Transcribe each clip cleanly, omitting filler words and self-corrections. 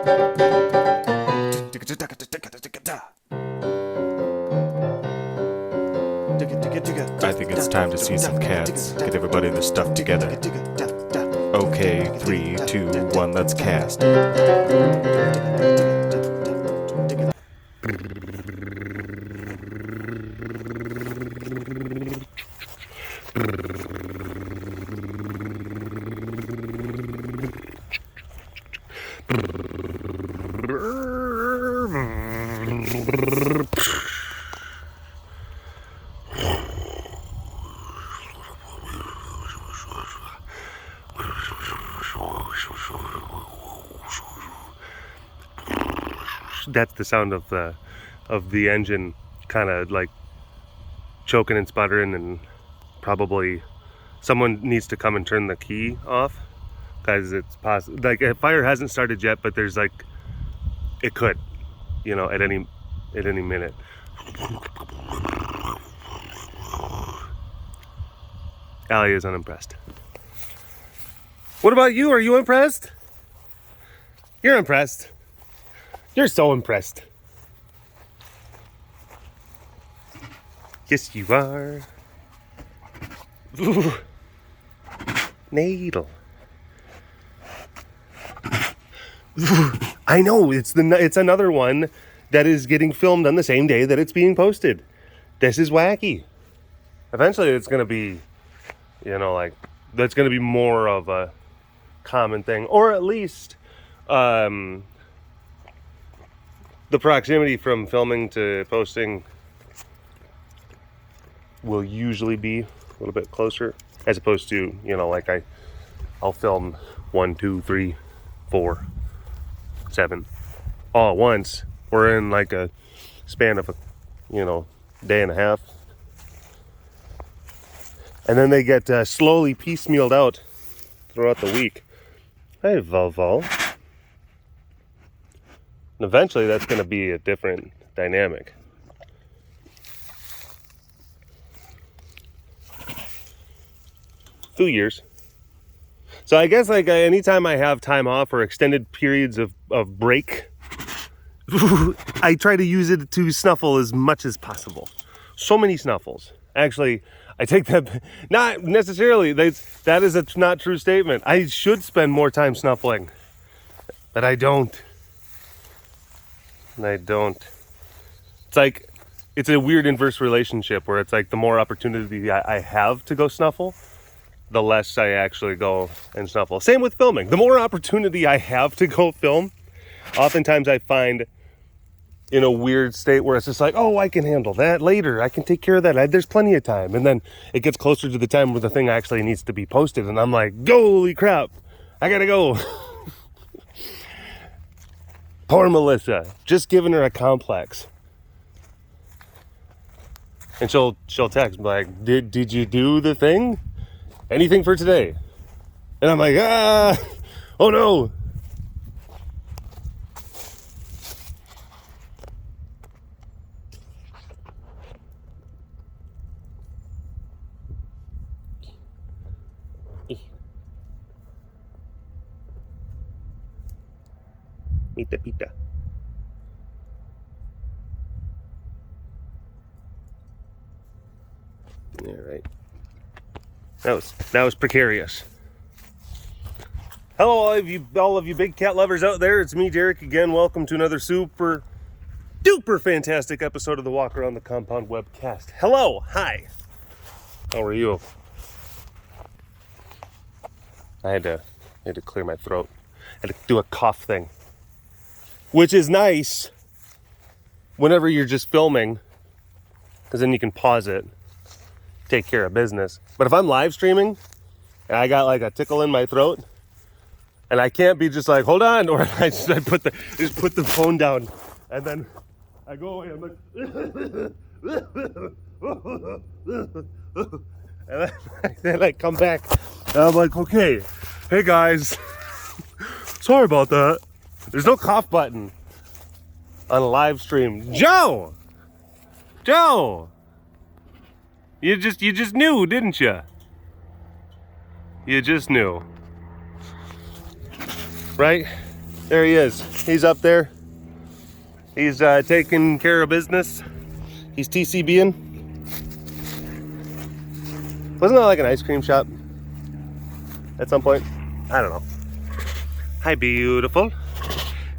I think it's time to see some cats. Get everybody their stuff together. Okay, 3, 2, 1, let's cast. That's the sound of the engine kind of like choking and sputtering, and probably someone needs to come and turn the key off, because it's possible, like, a fire hasn't started yet, but there's like, it could, you know, at any minute. Allie is unimpressed. What about you? Are you impressed? You're impressed. You're so impressed. Yes, you are. Ooh. Nadal. Ooh. I know, it's another one that is getting filmed on the same day that it's being posted. This is wacky. Eventually it's going to be, you know, like, that's going to be more of a common thing, or at least the proximity from filming to posting will usually be a little bit closer, as opposed to, you know, like I'll film 1, 2, 3, 4, 7 all at once, or in like a span of a, you know, day and a half, and then they get slowly piecemealed out throughout the week. Hey, Volvo. And eventually that's going to be a different dynamic. Few years. So I guess, like, anytime I have time off or extended periods of break, I try to use it to snuffle as much as possible. So many snuffles. Actually, I take that, not necessarily, that is a not true statement. I should spend more time snuffling, but I don't. It's like, it's a weird inverse relationship where it's like the more opportunity I have to go snuffle, the less I actually go and snuffle. Same with filming. The more opportunity I have to go film, oftentimes I find in a weird state where it's just like, oh, I can handle that later. I can take care of that. There's plenty of time. And then it gets closer to the time where the thing actually needs to be posted. And I'm like, holy crap, I gotta go. Poor Melissa, just giving her a complex. And she'll text me like, did you do the thing? Anything for today? And I'm like, oh no. Pita. All right. That was precarious. Hello, all of you big cat lovers out there. It's me, Derek, again. Welcome to another super duper fantastic episode of the Walk Around the Compound webcast. Hello, hi. How are you? I had to clear my throat. I had to do a cough thing, which is nice whenever you're just filming, because then you can pause it, take care of business. But if I'm live streaming and I got like a tickle in my throat, and I can't be just like, hold on, or I put the phone down, and then I go away. I'm like, and then I come back, and I'm like, okay, hey guys, sorry about that. There's no cough button on a live stream. Joe, you just knew, didn't you? You just knew, right? There he is. He's up there. He's taking care of business. He's TCBing. Wasn't that like an ice cream shop at some point? I don't know. Hi, beautiful.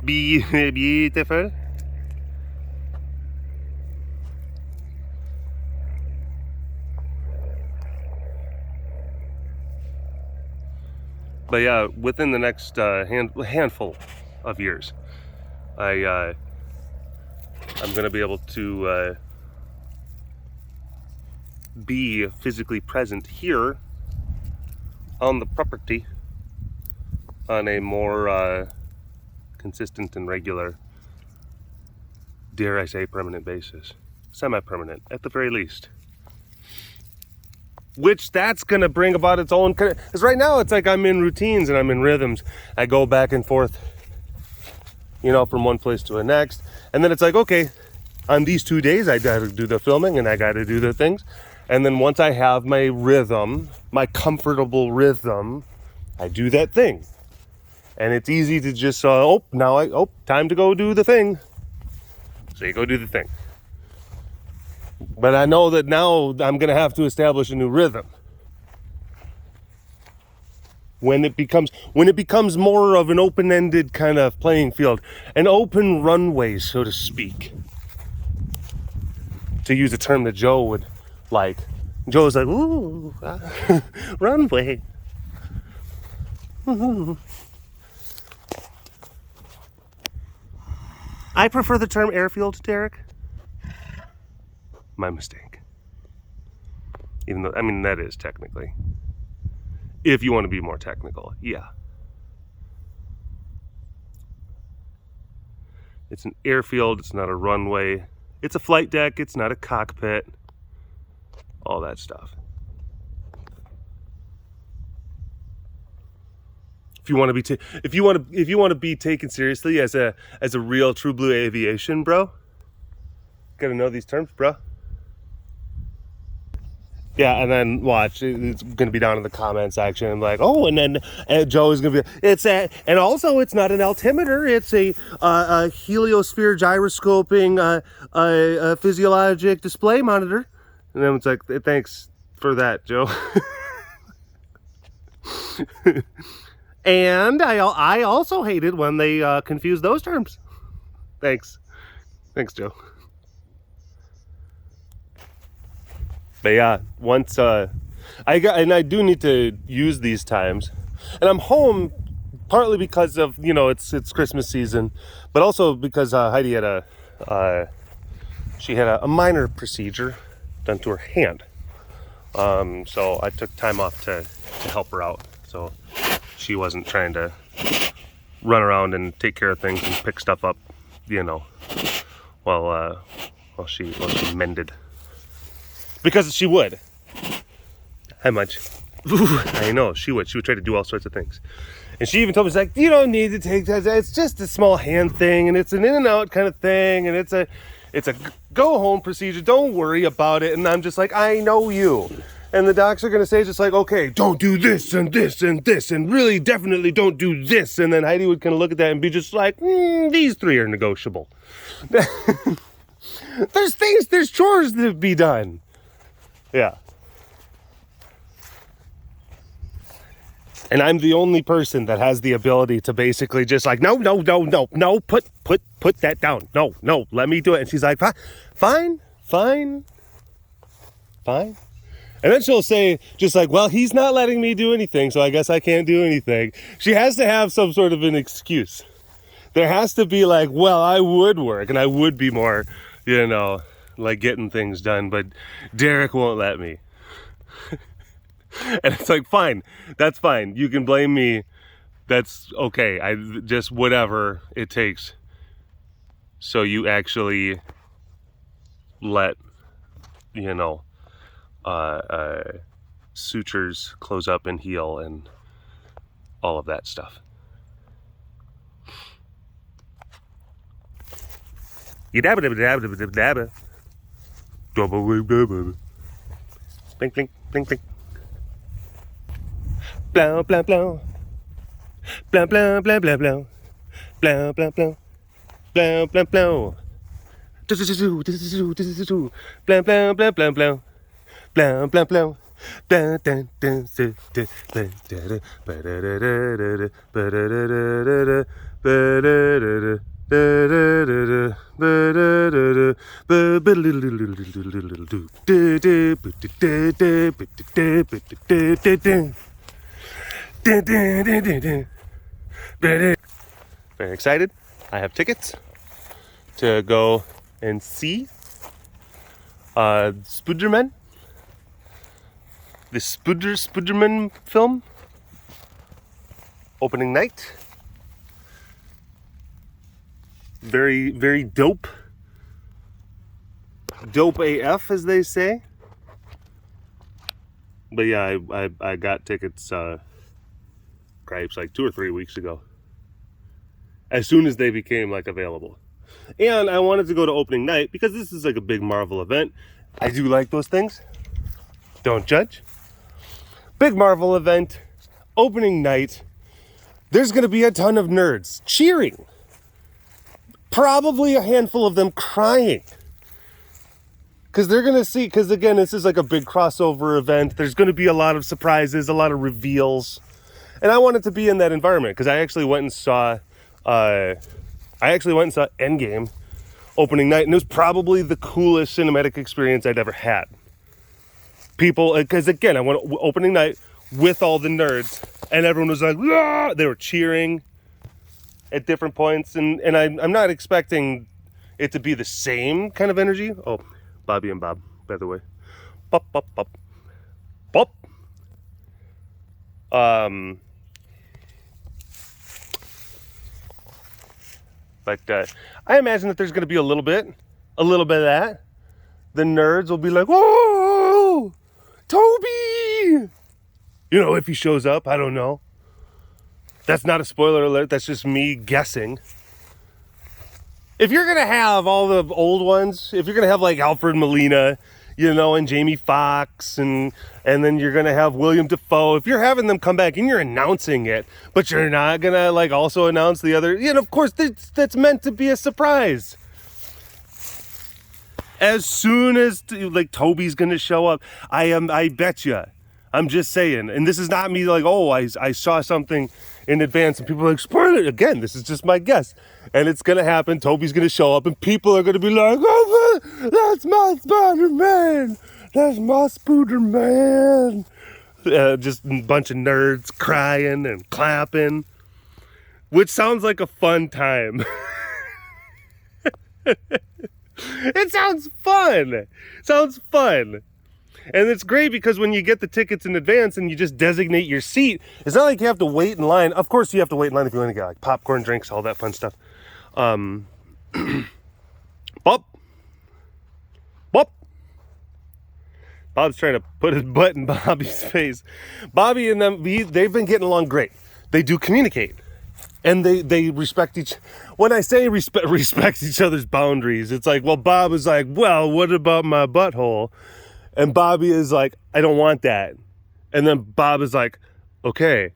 Beautiful. But yeah, within the next handful of years, I'm gonna be able to be physically present here on the property on a more consistent and regular, dare I say, permanent basis. Semi-permanent, at the very least. Which that's going to bring about its own, because right now it's like I'm in routines and I'm in rhythms. I go back and forth, you know, from one place to the next. And then it's like, okay, on these 2 days, I got to do the filming and I got to do the things. And then once I have my rhythm, my comfortable rhythm, I do that thing. And it's easy to just, time to go do the thing. So you go do the thing. But I know that now I'm going to have to establish a new rhythm. When it becomes more of an open-ended kind of playing field, an open runway, so to speak. To use a term that Joe would like. Joe's like, ooh, runway. I prefer the term airfield, Derek. My mistake. Even though, I mean, that is technically. If you want to be more technical, yeah. It's an airfield, it's not a runway. It's a flight deck, it's not a cockpit. All that stuff. If you want to be taken seriously as a real true blue aviation, bro, gotta know these terms, bro. Yeah, and then watch, it's gonna be down in the comment section, like, oh, and then Joe is gonna be, and also it's not an altimeter, it's a heliosphere gyroscoping, a physiologic display monitor. And then it's like, thanks for that, Joe. And I also hate it when they confuse those terms. Thanks, Joe. But yeah, once I do need to use these times, and I'm home partly because of, you know, it's Christmas season, but also because Heidi had a minor procedure done to her hand, so I took time off to help her out, so she wasn't trying to run around and take care of things and pick stuff up, you know, while she mended. Because she would. How much? I know, she would try to do all sorts of things. And she even told me, she's like, you don't need to take that. It's just a small hand thing, and it's an in and out kind of thing, and it's a go home procedure. Don't worry about it. And I'm just like, I know you. And the docs are going to say just like, okay, don't do this and this and this, and really definitely don't do this. And then Heidi would kind of look at that and be just like, these three are negotiable. There's chores to be done. Yeah. And I'm the only person that has the ability to basically just like, no, put that down. No, let me do it. And she's like, fine. And then she'll say just like, well, he's not letting me do anything, so I guess I can't do anything. She has to have some sort of an excuse. There has to be like, well, I would work and I would be more, you know, like getting things done, but Derek won't let me. And it's like, fine, that's fine. You can blame me. That's okay. I just whatever it takes. So you actually let, you know, sutures close up and heal and all of that stuff. You dabba dabba dabba dabba dabba. Blink, blink, blink, blink. Blah, blah, blah. Blah, blah, blah, blah, blah. Blah, blah, blah. Blah, blah, blah. Blah, blah, blah, blah, blah. Blah, blah, blah. Dun, dun, dun, dun, dun, dun, dun, ba-da-da-da-da-da, ba-da-da-da-da-da, ba-da-da-da, da-da-da-da, ba-da-da-da, ba-ba-da-da-da-da-da-da-da-da, da-da-da-da-da-da-da-da-da-da-da-da-da. Very excited. I have tickets to go and see Spöderman. The Spöderman film, opening night. Very, very dope. Dope AF, as they say. But yeah, I got tickets, perhaps like 2 or 3 weeks ago. As soon as they became like available. And I wanted to go to opening night because this is like a big Marvel event. I do like those things. Don't judge. Big Marvel event, opening night. There's going to be a ton of nerds cheering. Probably a handful of them crying. Because they're going to see, because again, this is like a big crossover event. There's going to be a lot of surprises, a lot of reveals. And I wanted to be in that environment because I actually went and saw Endgame opening night. And it was probably the coolest cinematic experience I'd ever had. People, because again, I went opening night with all the nerds, and everyone was like, "Ah!" They were cheering at different points, and I'm not expecting it to be the same kind of energy. Oh, Bobby and Bob, by the way. Bop, bop, bop. Bop. But I imagine that there's going to be a little bit of that. The nerds will be like, "Whoa! Toby!" You know, if he shows up, I don't know. That's not a spoiler alert. That's just me guessing. If you're going to have all the old ones, if you're going to have like Alfred Molina, you know, and Jamie Foxx, and then you're going to have William Dafoe, if you're having them come back and you're announcing it, but you're not going to like also announce the other, you know, of course, that's meant to be a surprise. As soon as like Toby's gonna show up, I bet you. I'm just saying, and this is not me like, oh, I saw something in advance, and people are like, spoiler it. Again, this is just my guess, and it's gonna happen. Toby's gonna show up, and people are gonna be like, oh, that's my Spider-Man, that's my Spöderman. Just a bunch of nerds crying and clapping, which sounds like a fun time. It sounds fun. And it's great because when you get the tickets in advance and you just designate your seat, it's not like you have to wait in line. Of course you have to wait in line if you want to get like popcorn, drinks, all that fun stuff. Bop. Bob's trying to put his butt in Bobby's face. Bobby and them, they've been getting along great. They do communicate. And they respect when I say respect each other's boundaries, it's like, well, Bob is like, well, what about my butthole? And Bobby is like, I don't want that. And then Bob is like, okay.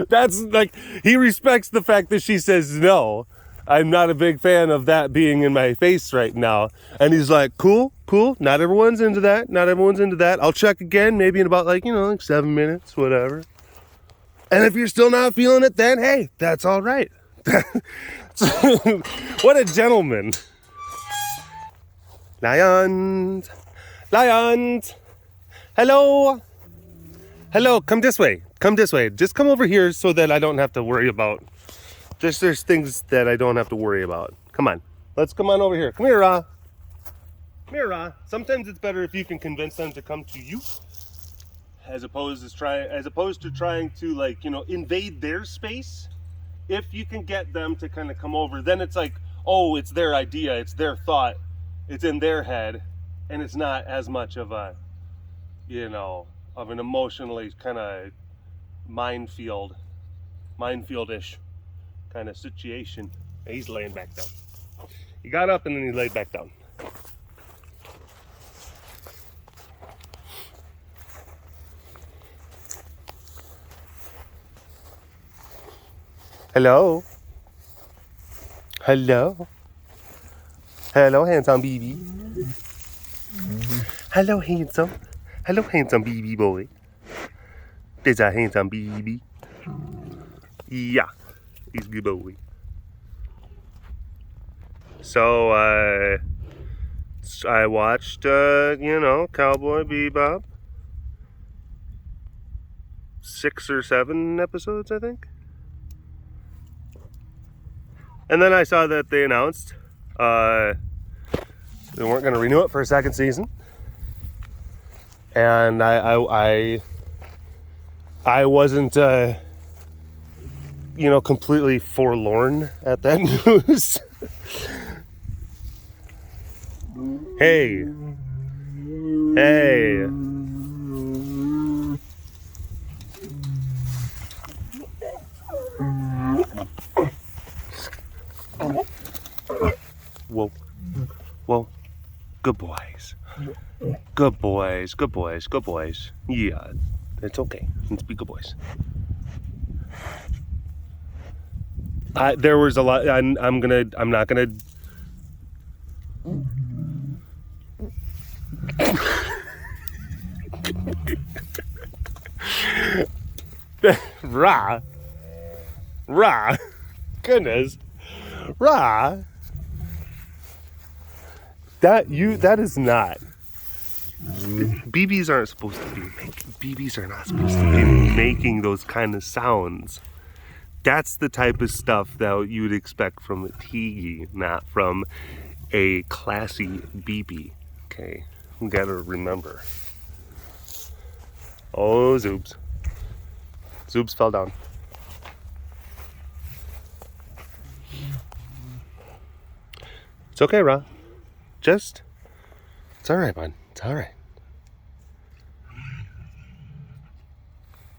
That's like, he respects the fact that she says no. I'm not a big fan of that being in my face right now. And he's like, cool. Not everyone's into that. I'll check again, maybe in about like 7 minutes, whatever. And if you're still not feeling it, then hey, that's all right. What a gentleman. Lions. Hello. Come this way. Just come over here so that I don't have to worry about. There's things that I don't have to worry about. Come on. Let's come on over here. Come here, Ra. Sometimes it's better if you can convince them to come to you. As opposed to trying to invade their space. If you can get them to kind of come over, then it's like, oh, it's their idea, it's their thought, it's in their head, and it's not as much of a, of an emotionally kind of minefield-ish kind of situation. He's laying back down. He got up and then he laid back down. Hello. Hello. Hello, handsome baby. Hello, handsome. Hello, handsome baby boy. There's a handsome baby. Yeah, he's a good boy. So, I watched, Cowboy Bebop. 6 or 7 episodes, I think. And then I saw that they announced they weren't going to renew it for a second season. And I wasn't, completely forlorn at that news. Hey. Hey. Whoa. Whoa. Good boys. Good boys. Good boys. Good boys. Yeah. It's okay. Let's be good boys. There was a lot. I'm not gonna. Rah. Goodness. Rah. That is not. BBs aren't supposed to be BBs are not supposed to be making those kind of sounds. That's the type of stuff that you'd expect from a Tigi, not from a classy BB. Okay, we gotta remember. Oh, Zoobs. Zoobs fell down. It's okay, Ra. It's alright, bud. It's alright.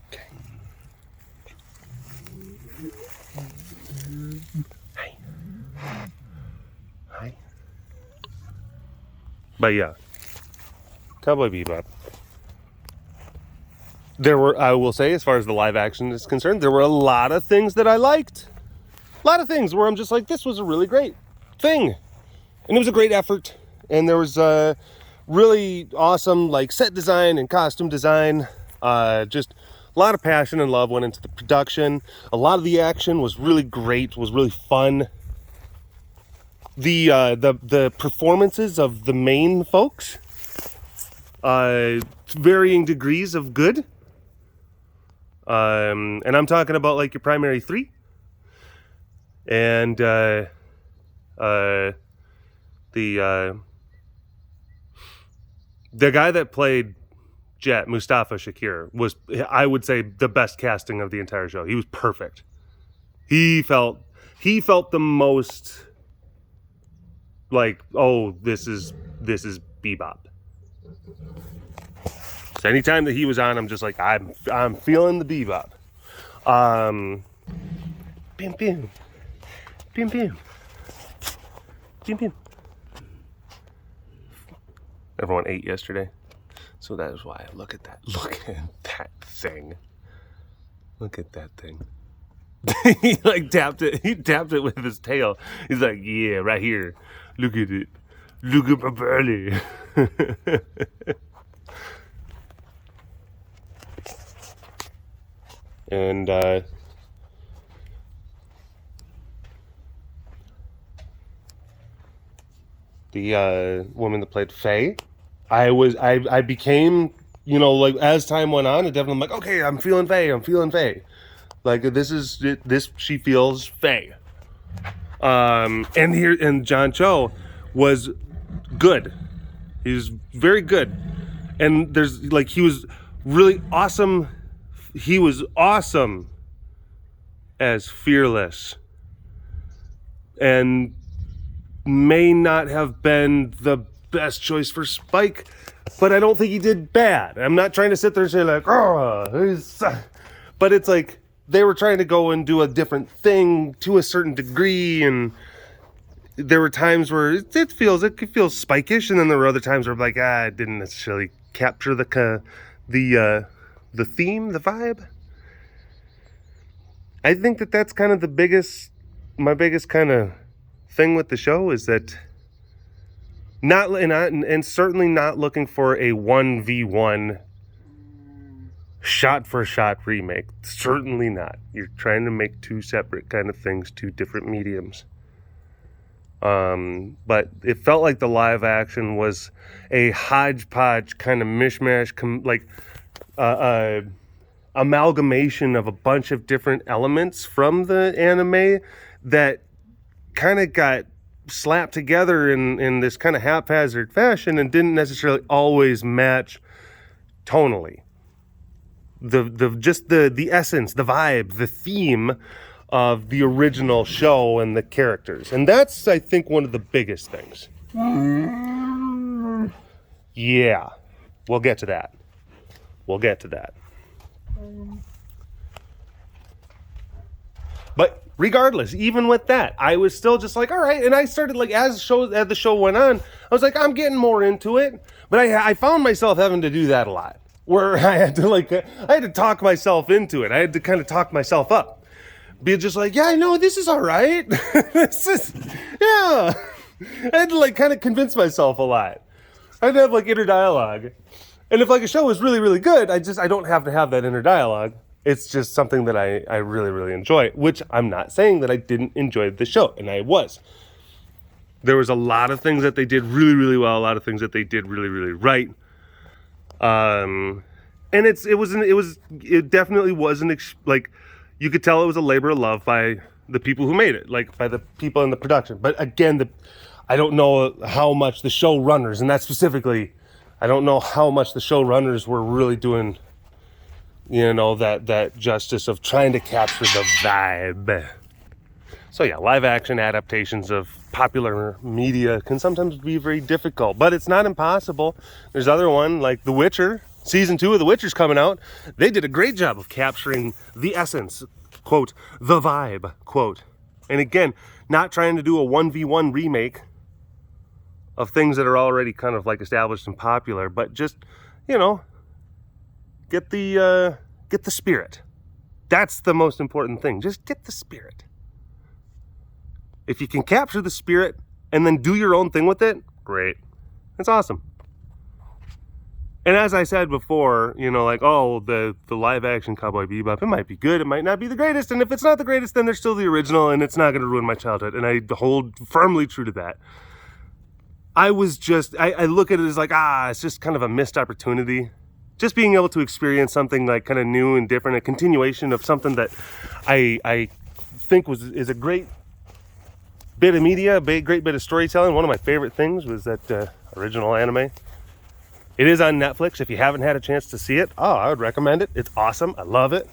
Okay. Hi. But yeah. Cowboy Bebop. I will say, as far as the live action is concerned, there were a lot of things that I liked. A lot of things where I'm just like, this was a really great thing. And it was a great effort. And there was really awesome set design and costume design. Just a lot of passion and love went into the production. A lot of the action was really great, was really fun. The performances of the main folks, varying degrees of good. And I'm talking about your primary 3. And the guy that played Jet, Mustafa Shakir, was, I would say, the best casting of the entire show. He was perfect. He felt the most this is Bebop. So anytime that he was on, I'm just like, I'm feeling the Bebop. Bim bim. Bim bim. Bim bim. Everyone ate yesterday, so that is why. Look at that thing. Look at that thing. He tapped it. He tapped it with his tail. He's like, yeah, right here. Look at it. Look at my belly. And the woman that played Faye, I became, as time went on, I'm like, okay, I'm feeling Faye. She feels Faye. And John Cho was good. He was very good. And he was really awesome. He was awesome as Fearless. And may not have been the best choice for Spike, but I don't think he did bad. I'm not trying to sit there and say but it's they were trying to go and do a different thing to a certain degree, and there were times where it could feel Spike-ish, and then there were other times where it didn't necessarily capture the theme, the vibe. I think that's kind of my biggest kind of thing with the show is that and certainly not looking for a 1v1 shot for shot remake. Certainly not. You're trying to make two separate kind of things, two different mediums. But it felt like the live action was a hodgepodge kind of mishmash, amalgamation of a bunch of different elements from the anime that kind of got slapped together in this kind of haphazard fashion and didn't necessarily always match tonally. The essence, the vibe, the theme of the original show and the characters. And that's, I think, one of the biggest things. Yeah, we'll get to that. But regardless, even with that, I was still just like, all right. And I started, like, as the show went on, I was like, I'm getting more into it. But I found myself having to do that a lot, where I had to talk myself into it. I had to kind of talk myself up. Be just like, yeah, I know, this is all right. Yeah. I had to, like, kind of convince myself a lot. I had to have, like, inner dialogue. And if, like, a show was really, really good, I don't have to have that inner dialogue. It's just something that I really, really enjoy, which I'm not saying that I didn't enjoy the show, and I was. There was a lot of things that they did really, really well, a lot of things that they did really, really right. And it definitely wasn't, like, you could tell it was a labor of love by the people who made it, like by the people in the production. But again, I don't know how much the showrunners, and that specifically, I don't know how much the showrunners were really doing, that justice of trying to capture the vibe. So yeah, live action adaptations of popular media can sometimes be very difficult, but it's not impossible. There's other one like The Witcher. Season 2 of The Witcher's coming out. They did a great job of capturing the essence, quote, the vibe, quote. And again, not trying to do a 1v1 remake of things that are already kind of like established and popular, but just, get the spirit. That's the most important thing. Just get the spirit. If you can capture the spirit and then do your own thing with it, great. It's awesome. And as I said before, the live action Cowboy Bebop, it might be good, it might not be the greatest, and if it's not the greatest, then there's still the original, and it's not going to ruin my childhood, and I hold firmly true to that. I look at it as like, it's just kind of a missed opportunity. Just being able to experience something like kind of new and different, a continuation of something that I think is a great bit of media, a great bit of storytelling. One of my favorite things was that original anime. It is on Netflix. If you haven't had a chance to see it, I would recommend it. It's awesome. I love it.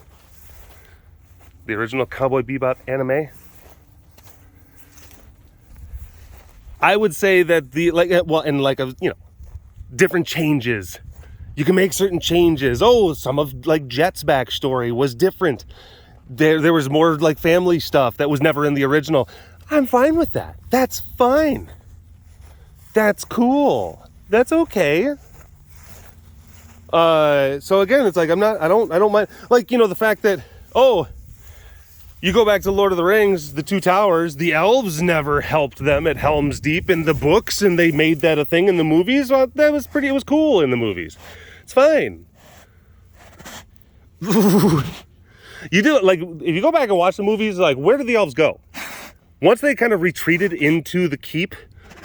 The original Cowboy Bebop anime. I would say that different changes. You can make certain changes. Some of like Jet's backstory was different. There was more like family stuff that was never in the original. I'm fine with that. That's fine. That's cool. That's okay. So again, it's like I don't mind, like, the fact that, you go back to Lord of the Rings, the Two Towers, the elves never helped them at Helm's Deep in the books, and they made that a thing in the movies. Well, it was cool in the movies. It's fine. You do it, like, if you go back and watch the movies, like, where did the elves go? Once they kind of retreated into the keep,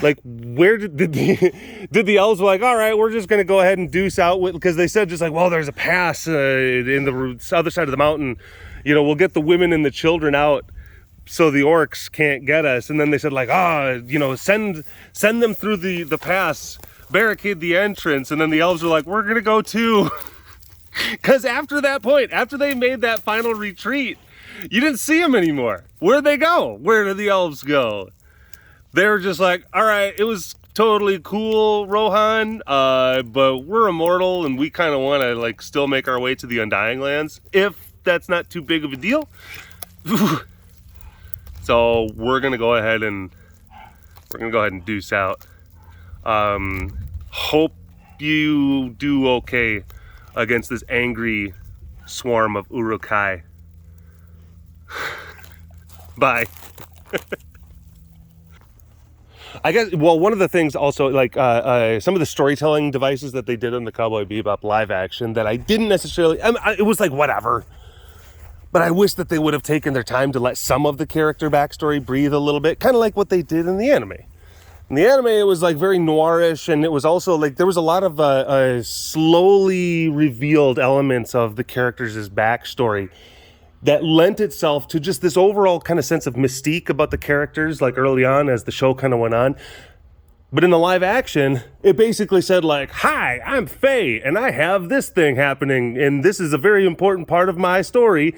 like, where did the elves were like, all right, we're just going to go ahead and deuce out with, because they said just like, well, there's a pass in the other side of the mountain. We'll get the women and the children out so the orcs can't get us. And then they said like, send them through the pass, barricade the entrance. And then the elves were like, we're going to go too. Because after that point, after they made that final retreat, you didn't see them anymore. Where'd they go? Where did the elves go? They were just like, all right, it was totally cool, Rohan, but we're immortal and we kind of want to like still make our way to the Undying Lands, if that's not too big of a deal. So we're gonna go ahead and deuce out. Hope you do okay against this angry swarm of Urukai. Bye. I guess, well, one of the things also, like, some of the storytelling devices that they did in the Cowboy Bebop live action that I didn't necessarily, it was like, whatever. But I wish that they would have taken their time to let some of the character backstory breathe a little bit, kind of like what they did in the anime. In the anime, it was like very noirish, and it was also like there was a lot of slowly revealed elements of the characters' backstory that lent itself to just this overall kind of sense of mystique about the characters, like early on as the show kind of went on. But in the live action, it basically said like, hi, I'm Faye, and I have this thing happening, and this is a very important part of my story.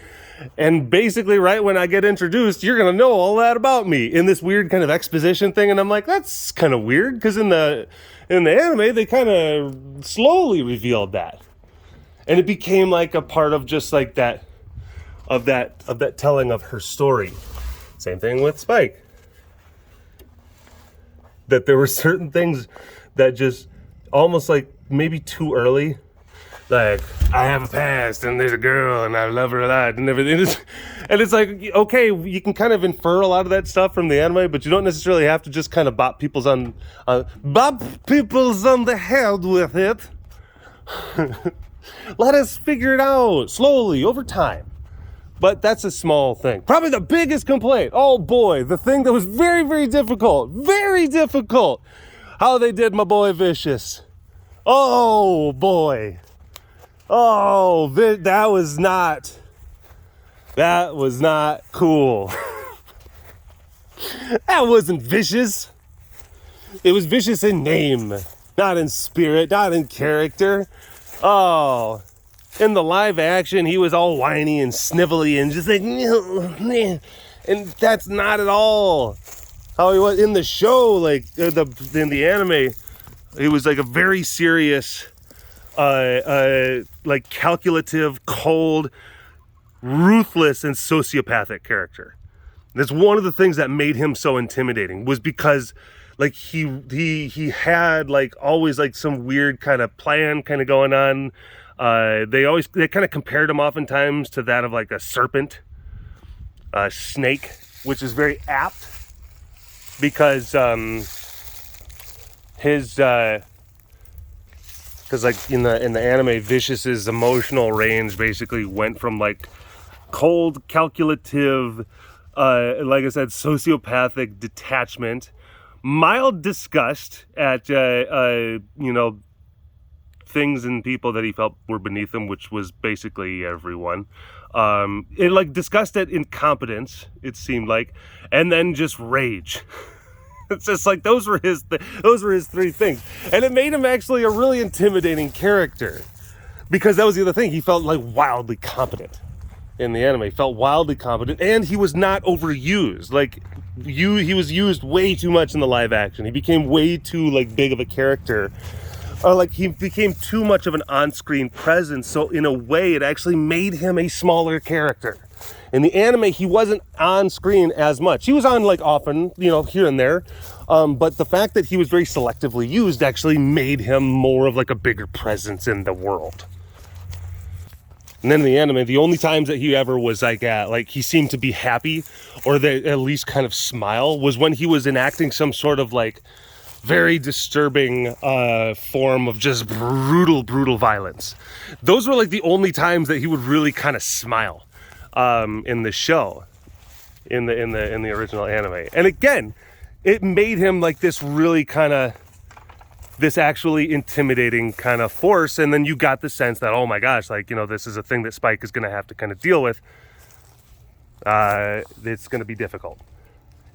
And basically, right when I get introduced, you're going to know all that about me in this weird kind of exposition thing. And I'm like, that's kind of weird, because in the anime, they kind of slowly revealed that. And it became like a part of just like that telling of her story. Same thing with Spike. That there were certain things that just almost like maybe too early. Like, I have a past and there's a girl and I love her a lot and everything. And it's like, okay, you can kind of infer a lot of that stuff from the anime, but you don't necessarily have to just kind of bop people's on the head with it. Let us figure it out slowly over time. But that's a small thing. Probably the biggest complaint. Oh boy, the thing that was very, very difficult. Very difficult. How they did my boy Vicious. Oh boy. Oh, that was not cool. That wasn't vicious. It was vicious in name, not in spirit, not in character. Oh, in the live action, he was all whiny and snivelly and just like, and that's not at all how he was in the show. Like in the anime, he was like a very serious, like calculative, cold, ruthless, and sociopathic character. That's one of the things that made him so intimidating, was because like he had like always like some weird kind of plan kind of going on. They kind of compared him oftentimes to that of like a serpent, a snake, which is very apt because because like in the anime, Vicious's emotional range basically went from like cold, calculative, like I said, sociopathic detachment, mild disgust at things and people that he felt were beneath him, which was basically everyone. It like disgust at incompetence, it seemed like, and then just rage. It's just like those were his three things, and it made him actually a really intimidating character, because that was the other thing. He felt like wildly competent in the anime. He felt wildly competent, and he was not overused. Like he was used way too much in the live action. He became way too like big of a character. Or like he became too much of an on-screen presence, so in a way it actually made him a smaller character. In the anime, he wasn't on screen as much. He was on like often, here and there, but the fact that he was very selectively used actually made him more of like a bigger presence in the world. And then in the anime, the only times that he ever was like he seemed to be happy, or that at least kind of smile, was when he was enacting some sort of like very disturbing form of just brutal violence. Those were like the only times that he would really kind of smile in the show, in the original anime. And again, it made him like this really kind of this actually intimidating kind of force. And then you got the sense that, oh my gosh, like, this is a thing that Spike is going to have to kind of deal with. It's going to be difficult.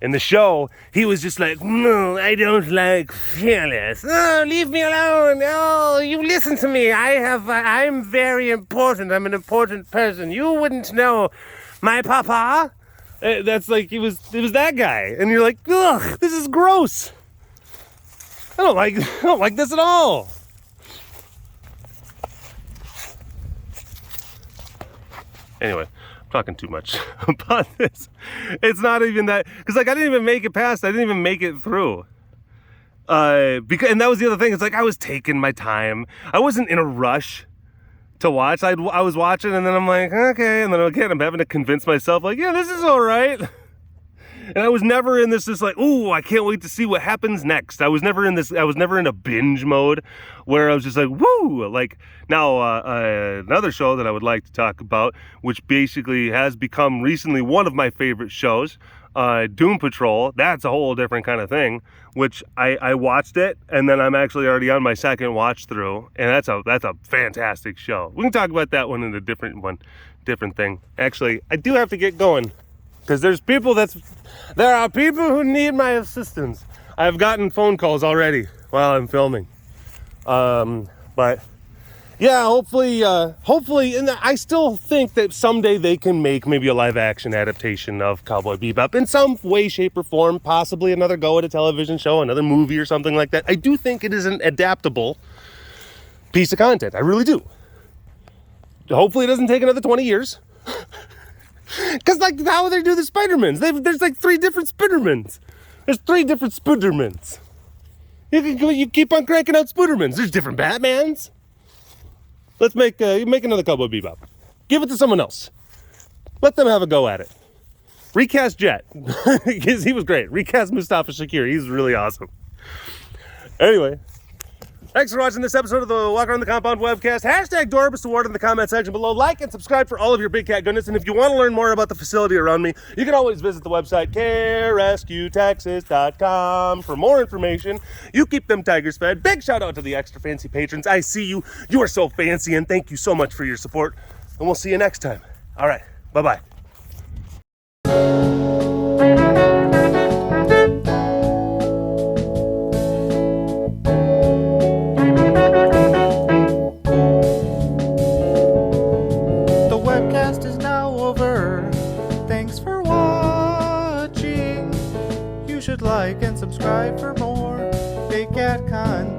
In the show, he was just like, no, I don't like fearless. Oh, leave me alone. Oh, you listen to me. I'm very important. I'm an important person. You wouldn't know my papa. That's like, it was that guy. And you're like, ugh, this is gross. I don't like this at all. Anyway. Talking too much about this. It's not even that, because like I didn't even make it past. I didn't even make it through. And that was the other thing. It's like I was taking my time. I wasn't in a rush to watch. I was watching, and then I'm like, okay. And then again, I'm having to convince myself, like, yeah, this is all right. And I was never in this like, ooh, I can't wait to see what happens next. I was never in a binge mode where I was just like, woo. Like, now, another show that I would like to talk about, which basically has become recently one of my favorite shows, Doom Patrol. That's a whole different kind of thing, which I watched it, and then I'm actually already on my second watch through, and that's a fantastic show. We can talk about that one in a different thing. Actually, I do have to get going, because there are people who need my assistance. I've gotten phone calls already while I'm filming. But yeah, hopefully, and I still think that someday they can make maybe a live action adaptation of Cowboy Bebop in some way, shape, or form, possibly another go at a television show, another movie or something like that. I do think it is an adaptable piece of content. I really do. Hopefully it doesn't take another 20 years. Because, like, how they do the Spödermans? There's like 3 different Spödermans. There's 3 different Spödermans. You keep on cranking out Spödermans. There's different Batmans. Let's make another Cowboy Bebop. Give it to someone else. Let them have a go at it. Recast Jet. Because he was great. Recast Mustafa Shakir. He's really awesome. Anyway. Thanks for watching this episode of the Walk Around the Compound webcast. Hashtag Dorbus Award in the comment section below. Like and subscribe for all of your Big Cat goodness. And if you want to learn more about the facility around me, you can always visit the website carerescuetexas.com for more information. You keep them tigers fed. Big shout out to the extra fancy patrons. I see you. You are so fancy, and thank you so much for your support. And we'll see you next time. All right. Bye-bye. Like and subscribe for more Big Cat content.